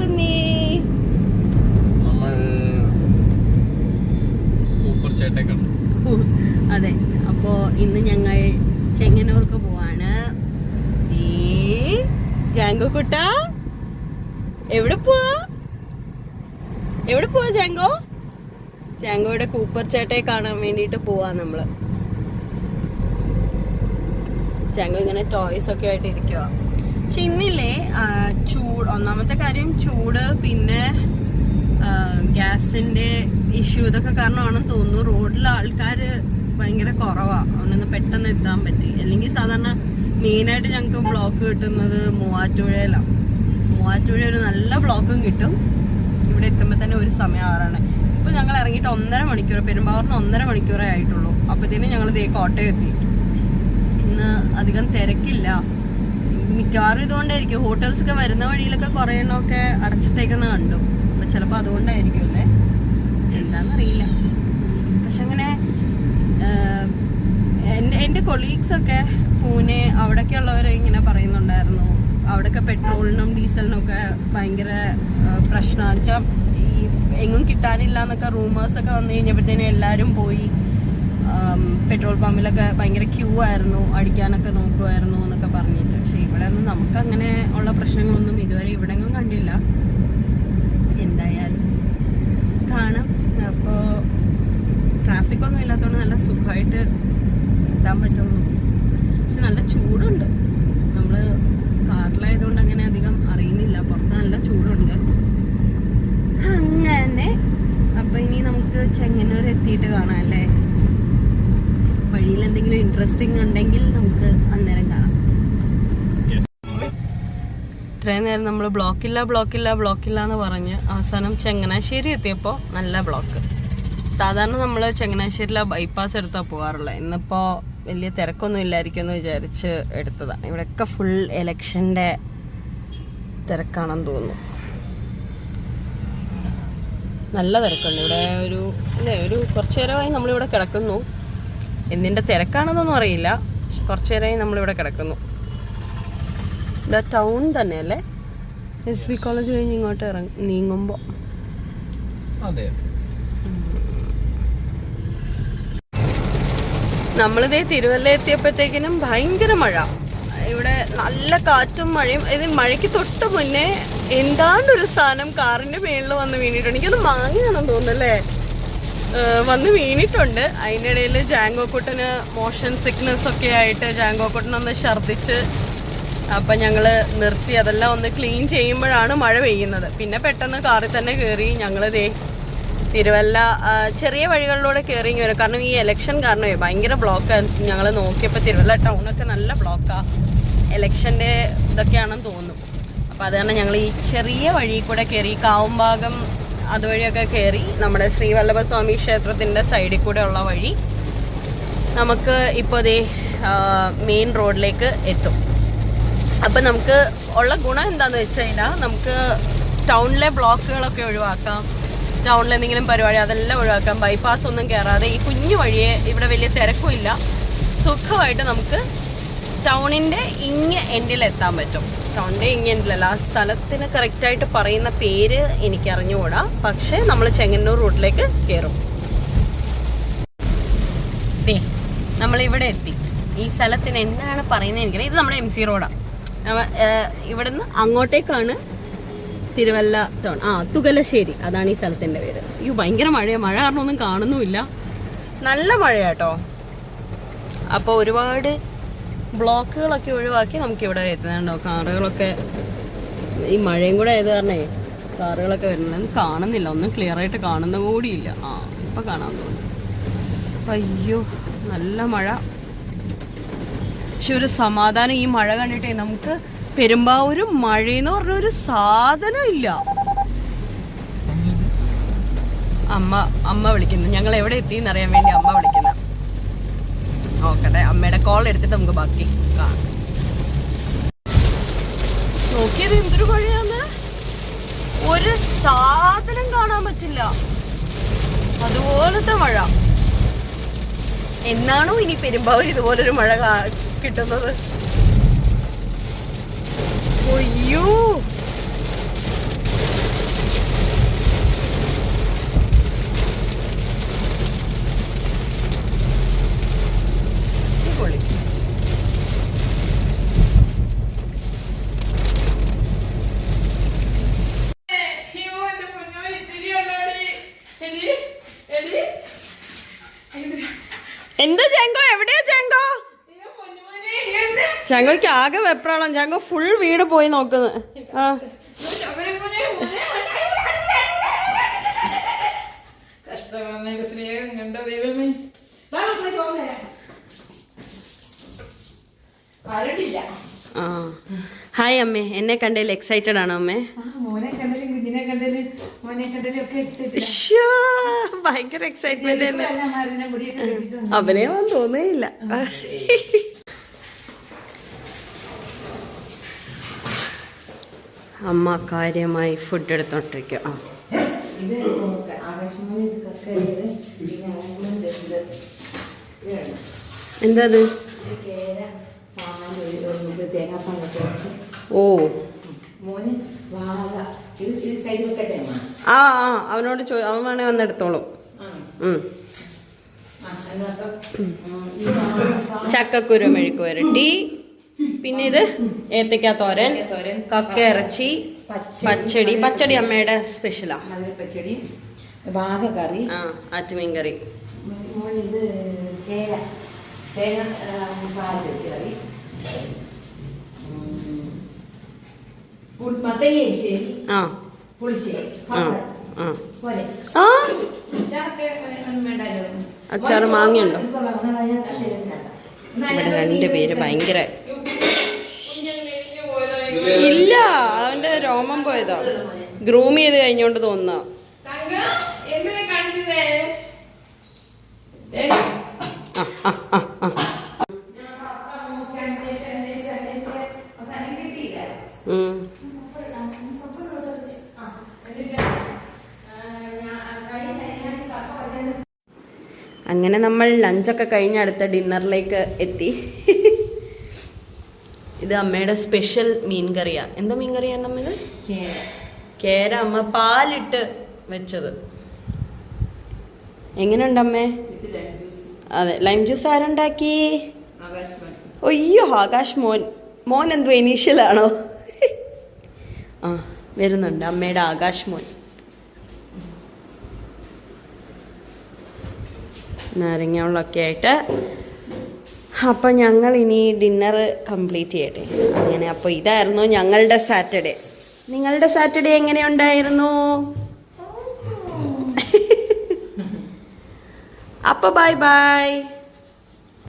പോകുന്നേ? അതെ, അപ്പോ ഇന്ന് ഞങ്ങൾ ചെങ്ങന്നൂർക്ക് പോവാണ്. ജാങ്കോ കുട്ട എവിടെ പോവാ? ജാങ്കോ? ജാങ്കോയുടെ കൂപ്പർ ചേട്ടയെ കാണാൻ വേണ്ടിട്ട് പോവാ നമ്മള്. ജാങ്കോ ഇങ്ങനെ ടോയ്സ് ഒക്കെ ആയിട്ട് ഇരിക്കുക. പക്ഷെ ഇന്നില്ലേ ചൂട്, ഒന്നാമത്തെ കാര്യം ചൂട്, പിന്നെ ഗ്യാസിന്റെ ഇഷ്യൂ, ഇതൊക്കെ കാരണമാണെന്ന് തോന്നുന്നു. റോഡിലെ ആൾക്കാര് ഭയങ്കര കുറവാ, അതുകൊണ്ടൊന്ന് പെട്ടെന്ന് എത്താൻ പറ്റി. അല്ലെങ്കിൽ സാധാരണ മെയിനായിട്ട് ഞങ്ങൾക്ക് ബ്ലോക്ക് കിട്ടുന്നത് മൂവാറ്റുപുഴയിലാണ്. മൂവാറ്റുപുഴ ഒരു നല്ല ബ്ലോക്കും കിട്ടും. ഇവിടെ എത്തുമ്പോൾ തന്നെ ഒരു സമയം ആറാണ്. ഇപ്പൊ ഞങ്ങൾ ഇറങ്ങിയിട്ട് 1.5 മണിക്കൂർ, പെരുമ്പാവൂരിന് 1.5 മണിക്കൂറേ ആയിട്ടുള്ളൂ. അപ്പത്തേനും ഞങ്ങൾ കോട്ടയം എത്തി. ഇന്ന് അധികം തിരക്കില്ല, മിക്കവാറും ഇതുകൊണ്ടായിരിക്കും. ഹോട്ടൽസ് ഒക്കെ വരുന്ന വഴിയിലൊക്കെ കുറേ എണ്ണമൊക്കെ അടച്ചിട്ടേക്കുന്ന കണ്ടു. അപ്പൊ ചിലപ്പോൾ അതുകൊണ്ടായിരിക്കും അല്ലേ, എന്താണെന്നറിയില്ല. പക്ഷെ അങ്ങനെ എൻ്റെ കൊളീഗ്സൊക്കെ പൂനെ അവിടെയൊക്കെ ഉള്ളവർ ഇങ്ങനെ പറയുന്നുണ്ടായിരുന്നു, അവിടെയൊക്കെ പെട്രോളിനും ഡീസലിനും ഒക്കെ ഭയങ്കര പ്രശ്നമാണ്. വെച്ചാൽ ഈ എങ്ങും കിട്ടാനില്ല എന്നൊക്കെ റൂമേഴ്സൊക്കെ വന്നു കഴിഞ്ഞപ്പോഴത്തേനും എല്ലാവരും പോയി പെട്രോൾ പമ്പിലൊക്കെ ഭയങ്കര ക്യൂ ആയിരുന്നു, അടിക്കാനൊക്കെ നോക്കുമായിരുന്നു എന്നൊക്കെ പറഞ്ഞിട്ട്. പക്ഷെ ഇവിടെ ഒന്നും നമുക്കങ്ങനെ ഉള്ള പ്രശ്നങ്ങളൊന്നും ഇതുവരെ ഇവിടെ ഒന്നും കണ്ടില്ല. എന്തായാലും കാണാം. അപ്പോൾ ട്രാഫിക്കൊന്നും ഇല്ലാത്തതുകൊണ്ട് നല്ല സുഖമായിട്ട് എത്താൻ പറ്റുള്ളൂ. പക്ഷെ നല്ല ചൂടുണ്ട്. നമ്മൾ കാറിലായതുകൊണ്ട് അങ്ങനെ അധികം അറിയുന്നില്ല, പുറത്ത് നല്ല ചൂടുണ്ട്. അങ്ങനെ അപ്പം ഇനി നമുക്ക് ചെങ്ങന്നൂർ എത്തിയിട്ട് കാണാം അല്ലേ. വഴിയിൽ എന്തെങ്കിലും ഇൻട്രസ്റ്റിംഗ് ഉണ്ടെങ്കിൽ നമുക്ക് അന്നേരം കാണാം. ഇത്രയും നേരം നമ്മൾ ബ്ലോക്കില്ല എന്ന് പറഞ്ഞ് അവസാനം ചങ്ങനാശ്ശേരി എത്തിയപ്പോൾ നല്ല ബ്ലോക്ക്. സാധാരണ നമ്മൾ ചങ്ങനാശ്ശേരിയിലെ ബൈപ്പാസ് എടുത്താൽ പോകാറുള്ളത്. ഇന്നിപ്പോൾ വലിയ തിരക്കൊന്നും ഇല്ലായിരിക്കും എന്ന് വിചാരിച്ച് എടുത്തതാണ്. ഇവിടെയൊക്കെ ഫുൾ ഇലക്ഷൻ്റെ തിരക്കാണെന്ന് തോന്നുന്നു. നല്ല തിരക്കുണ്ട് ഇവിടെ. ഒരു കുറച്ച് നേരമായി നമ്മളിവിടെ കിടക്കുന്നു. എന്തിൻ്റെ തിരക്കാണെന്നൊന്നും അറിയില്ല, കുറച്ച് നേരമായി നമ്മളിവിടെ കിടക്കുന്നു. ഇതാ ടൗൺ തന്നെയല്ലേ, SB കോളേജ് കഴിഞ്ഞ് ഇങ്ങോട്ട് നീങ്ങുമ്പോൾ. അതെ, നമ്മളിതേ തിരുവല്ല എത്തിയപ്പോഴത്തേക്കിനും ഭയങ്കര മഴ. ഇവിടെ നല്ല കാറ്റും മഴയും. ഇത് മഴയ്ക്ക് തൊട്ട് മുന്നേ എന്താണ്ടൊരു സാധനം കാറിന്റെ മേളിൽ വന്ന് വീണിട്ടുണ്ട്. എനിക്കൊന്ന് മാങ്ങിയാണെന്ന് തോന്നുന്നല്ലേ, വന്ന് വീണിട്ടുണ്ട്. അതിൻ്റെ ഇടയിൽ ജാങ്കോക്കുട്ടന് മോഷൻ സിക്നസ് ഒക്കെ ആയിട്ട് ജാങ്കോക്കുട്ടനൊന്ന് ഛർദ്ദിച്ച്. അപ്പം ഞങ്ങൾ നിർത്തി, അതെല്ലാം ഒന്ന് ക്ലീൻ ചെയ്യുമ്പോഴാണ് മഴ പെയ്യുന്നത്. പിന്നെ പെട്ടെന്ന് കാറിൽ തന്നെ കയറി ഞങ്ങളിതേ തിരുവല്ല ചെറിയ വഴികളിലൂടെ കയറി വരും. കാരണം ഈ ഇലക്ഷൻ കാരണമേ ഭയങ്കര ബ്ലോക്കാണ്. ഞങ്ങൾ നോക്കിയപ്പോൾ തിരുവല്ല ടൗണൊക്കെ നല്ല ബ്ലോക്കാണ്. ഇലക്ഷൻ്റെ ഇതൊക്കെയാണെന്ന് തോന്നുന്നു. അപ്പോൾ അത് കാരണം ഞങ്ങൾ ഈ ചെറിയ വഴി കൂടെ കയറി, കാവുംഭാഗം അതുവഴിയൊക്കെ കയറി നമ്മുടെ ശ്രീവല്ലഭസ്വാമി ക്ഷേത്രത്തിൻ്റെ സൈഡിൽ കൂടെ ഉള്ള വഴി നമുക്ക് ഇപ്പോൾ ദേ മെയിൻ റോഡിലേക്ക് എത്തും. അപ്പം നമുക്ക് ഉള്ള ഗുണം എന്താണെന്ന് വെച്ച് കഴിഞ്ഞാൽ നമുക്ക് ടൗണിലെ ബ്ലോക്കുകളൊക്കെ ഒഴിവാക്കാം. ടൗണിൽ എന്തെങ്കിലും പരിപാടി അതെല്ലാം ഒഴിവാക്കാം. ബൈപ്പാസ് ഒന്നും കയറാതെ ഈ കുഞ്ഞു വഴിയെ ഇവിടെ വലിയ തിരക്കുമില്ല, സുഖമായിട്ട് നമുക്ക് ടൗണിൻ്റെ ഇങ്ങ് എൻഡിലെത്താൻ പറ്റും. ടൗണിൻ്റെ ഇങ്ങ് എൻഡിലല്ല, ആ സ്ഥലത്തിന് കറക്റ്റായിട്ട് പറയുന്ന പേര് എനിക്കറിഞ്ഞുകൂടാ. പക്ഷേ നമ്മൾ ചെങ്ങന്നൂർ റൂട്ടിലേക്ക് കയറും. നമ്മളിവിടെ എത്തി. ഈ സ്ഥലത്തിന് എന്താണ് പറയുന്നത് എനിക്കറിയാം. ഇത് നമ്മുടെ MC റോഡാണ്. ഇവിടുന്ന് അങ്ങോട്ടേക്കാണ് തിരുവല്ല ടൗൺ. തുകലശ്ശേരി, അതാണ് ഈ സ്ഥലത്തിൻ്റെ പേര്. ഈ ഭയങ്കര മഴയാണ്. മഴ കാരണം ഒന്നും കാണുന്നുമില്ല, നല്ല മഴയാട്ടോ. അപ്പോൾ ഒരുപാട് ബ്ലോക്കുകളൊക്കെ ഒഴിവാക്കി നമുക്കിവിടെ എത്തുന്നുണ്ടോ. കാറുകളൊക്കെ ഈ മഴയും കൂടെ ആയത് കാരണേ കാറുകളൊക്കെ വരുന്നത് കാണുന്നില്ല, ഒന്നും ക്ലിയർ ആയിട്ട് കാണുന്ന കൂടിയില്ല. ഇപ്പം കാണാൻ തോന്നുന്നു. അയ്യോ നല്ല മഴ. പക്ഷെ ഒരു സമാധാനം ഈ മഴ കണ്ടിട്ടേ. നമുക്ക് പെരുമ്പാവൂരും മഴയെന്ന് പറഞ്ഞൊരു സാധനം ഇല്ല. അമ്മ വിളിക്കുന്നു, ഞങ്ങൾ എവിടെ എത്തിയെന്ന് അറിയാൻ വേണ്ടി അമ്മ വിളിക്കുന്ന. നോക്കട്ടെ, അമ്മയുടെ കോൾ എടുത്തിട്ട് നമുക്ക് ബാക്കി കാണാം. നോക്കിയത് എന്തൊരു മഴയാന്ന്, ഒരു സാധനം കാണാൻ പറ്റില്ല, അതുപോലത്തെ മഴ. എന്നാണോ ഇനി പെരുമ്പാവൂർ ഇതുപോലൊരു മഴ കിട്ടുന്നത്? അയ്യോ ചങ്കോയ്ക്ക് ആകെ വെപ്രാളം. ചങ്കോ ഫുൾ വീട് പോയി നോക്കുന്നത്. ആ സ്നേഹം കണ്ടോ ദൈവമേ. ആ ഹായ് അമ്മേ, എന്നെ കണ്ടതിൽ എക്സൈറ്റഡ് ആണോ അമ്മേ? മോനെ കണ്ടതിലും കുഞ്ഞിനെ കണ്ടതിലും മോനെ കണ്ടതിലും ഒക്കെ ശ്ശോ, ഭയങ്കര എക്സൈറ്റ്മെന്റ് തന്നെ. അഭിനയം തോന്നുകയില്ല. അമ്മ കാര്യമായി ഫുഡ് എടുത്തോണ്ടിരിക്കും. ഇത് ആകാശമോന് എന്താ അത്? ഓ മോന് വാഴ ഇത് സൈഡ് വെക്കട്ടെ. ആ ആ അവനോട് അവൻ വേണേ വന്നെടുത്തോളും. ചക്കക്കുരു മെഴുക്ക് വരട്ടി, പിന്നെ ഇത് ഏത്തക്ക തോരൻ, കക്ക ഇറച്ചി, പച്ചടി അമ്മയുടെ സ്പെഷ്യലാ. പച്ചടി, വാഴക്കറി, ആറ്റുമീൻ കറി. ഇത് തേങ്ങ പാൽ വെച്ച കറി, മത്തങ്ങശ്ശേരി, പുളിശ്ശേരി, അച്ചാറ് മാങ്ങയുണ്ടോ? ഇവിടെ രണ്ടുപേര് ഭയങ്കര ഇല്ല, അവന്റെ രോമം പോയതാ. ഗ്രൂം ചെയ്ത് കഴിഞ്ഞോണ്ട് തോന്നുന്ന. അങ്ങനെ നമ്മൾ ലഞ്ചൊക്കെ കഴിഞ്ഞ് അടുത്ത ഡിന്നറിലേക്ക് എത്തി. ഇത് അമ്മയുടെ സ്പെഷ്യൽ മീൻ കറിയാ. എന്താ മീൻ കറിയാണ് അമ്മ ഇത്? കേര. അമ്മ പാലിട്ട് വെച്ചത്. എങ്ങനെയുണ്ട് അമ്മേ? അതെ, ലൈം ജ്യൂസ് ആരുണ്ടാക്കി? അയ്യോ, ആകാശ് മോൻ. മോൻ എന്തോ ഇനീഷ്യലാണോ? ആ വരുന്നുണ്ട് അമ്മയുടെ ആകാശ് മോൻ. നാരങ്ങ വെള്ളമൊക്കെ ആയിട്ട്. അപ്പം ഞങ്ങൾ ഇനി ഡിന്നർ കംപ്ലീറ്റ് ചെയ്യട്ടെ. അങ്ങനെ അപ്പോൾ ഇതായിരുന്നു ഞങ്ങളുടെ സാറ്റർഡേ. നിങ്ങളുടെ സാറ്റർഡേ എങ്ങനെയുണ്ടായിരുന്നു? അപ്പോൾ ബൈ ബൈ.